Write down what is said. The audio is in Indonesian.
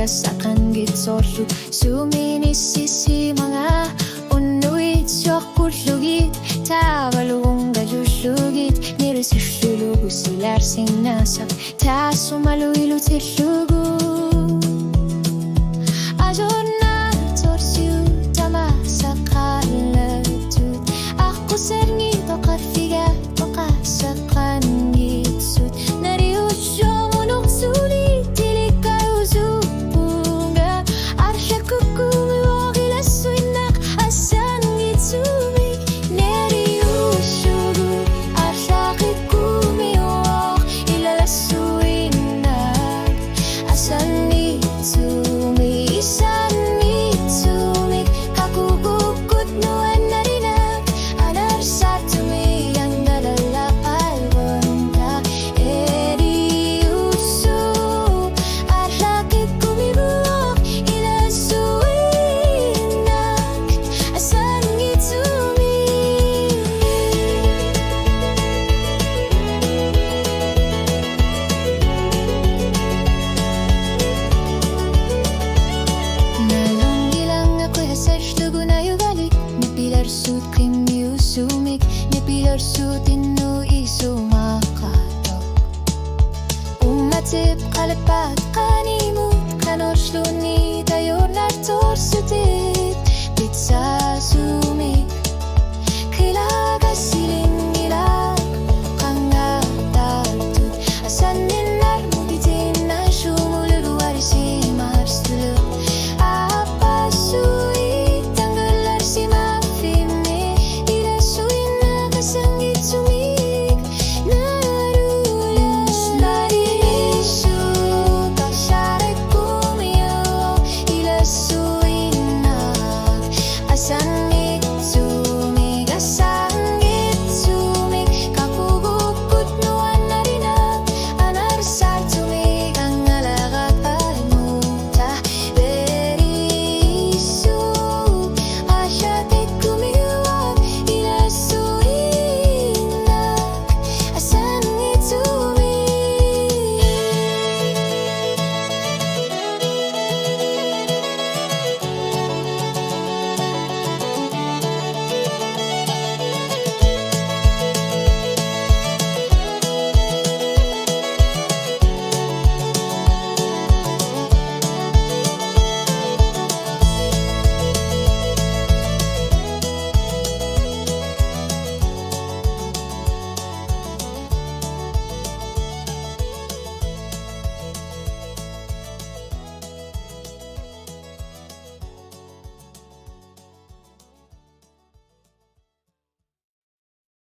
sakan gitsorlu suminisisi mga unuit sokulugit tavalung galulugit nirisulugu silar sinasak ta sumaluilu tilugu ajona torsiu tama sakalatut aku serni tokar figa toka sakan gitsut nariusyo munok sulit tilikayu zupunga arshaku kumiwagila suinak asan gitsumi nariusyo arshakit kumiwag ilalasuinak asan gitsumi isan gitsumi kakubukut nuan narinak anar satumi yang dalalakal bontak eriusu arshakit kumiwag ilasuinak asan gitsumi Nalong ilang ako hasashlugo na yugali Napilar sut kay